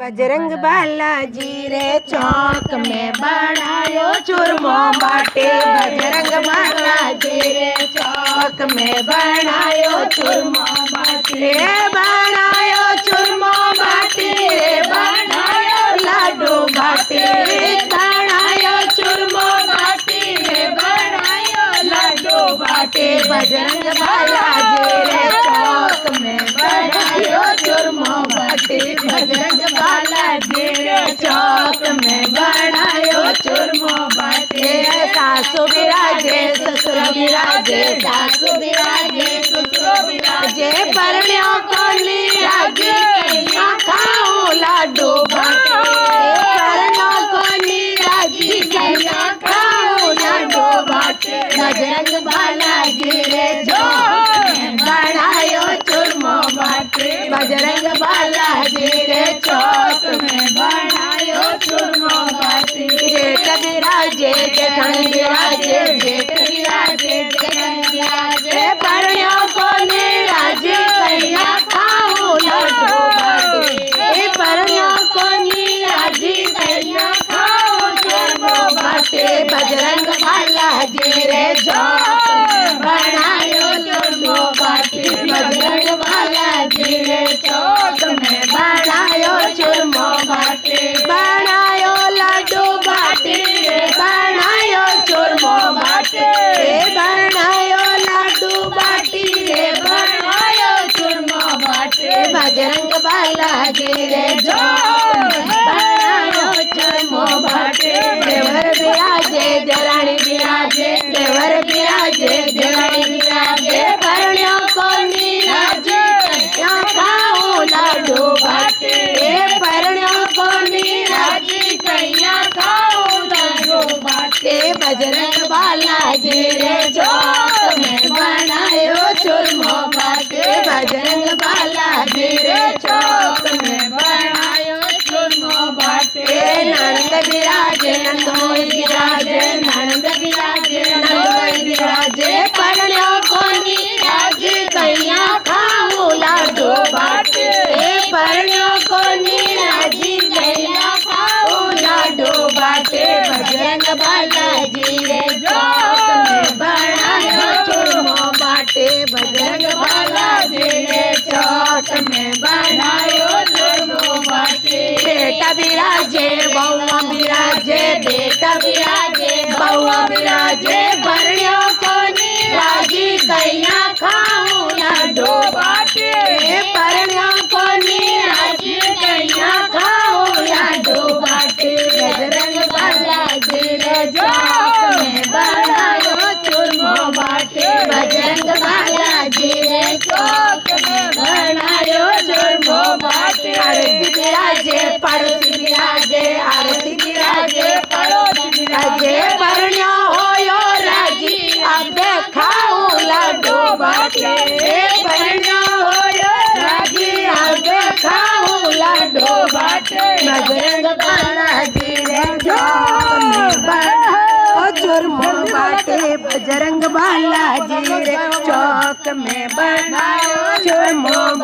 बजरंग बालाजी रे चौक में बनायो चूरमो बाटे। बजरंग बालाजी रे चौक में बनायो चूरमो बाटे। बनायो चूरमो बाटे रे बनायो लाडू बाटे। बनायो चूरमो बाटे रे बनायो लाडू बाटे। बजरंग बालाजी रे चौक में बनायो चूरमो बाटे। बजरंग बालाजी रे चौक में बनायो चूरमो बाटे। सासु बिराजे ससुर बिराजे, सासु बिराजे ससुर बिराजे। परण्यों को निराजे कन्या खाऊं लाडू बाटे। परण्यों को निराजी कन्या खाऊं लाडू बाटे। बजरंग बालाजी रे चौक में बनायो चूरमो बाटे। बजरंग बालाजी रे चौक में बनायो चूरमो बाटे। जेठ बिराजे जेठन बिराजे, जेठ बिराजे जेठन बिराजे। परण्यों को निराजे कन्या खाऊं लाडू बाटे। परण्यों को निराजी कन्या खाऊं चूरमो बाटे। बजरंग बालाजी रे चौक में बनायो चूरमो बाटे। बजरंग बालाजी रे चौक में बनायो चूरमो बाटे। बनायो लाडू बाटे रे बनायो चूरमो बाटे। बनायो लाडू बाटी रे बनायो चूरमो बाटे। बजरंग बालाजी रे चौक में बनायो चूरमो बाटे। देवर बिराजे देवरानी बिराजे, देवर बिराजे देवरानी बिराजे। परण्यों को निराजे कन्या खाऊं लाडू बाटे। परण्यों को निराजी कन्या खाऊं लाडू बाटे। बजरंग बालाजी रे चौक में बनायो चूरमो बाटे। बजरंग बालाजी रे चौक में बनायो चूरमो बाटे। नंद बिराजे नंद मोई बिराजे, नंद बिराजे नंद मोई बिराजे। परण्यों को निराजी कन्या खाऊं लाडू बाटे। परण्यों को निराजी कन्या खाऊं लाडू बाटे। बजरंग बालाजी रे चौक में बनायो चूरमो बाटे। बजरंग बालाजी रे चौक में बनायो चूरमो बाटे। बेटा बिराजे बउआ बिराजे, बेटा बिराजे बउआ बिराजे। परण्यों को निराजी कन्या खाऊं लाडू बाटे। परण्यों को निराजी कन्या खाऊं लाडू बाटे। बजरंग बालाजी रे चौक में बनायो चूरमो बाटे। बजरंग बालाजी रे चौक में बनायो चूरमो बाटे। आरती बिराजे पड़ोसी बिराजे, आरती बिराजे पड़ोसी बिराजे। परण्यों होयो राजी अब खाऊं लाडू बाटे। परण्यों होयो राजी अब खाऊं लाडू बाटे। बजरंग बालाजी रे चौक में बनायो चूरमो बाटे। बजरंग बालाजी रे चौक में बनायो चूरमो।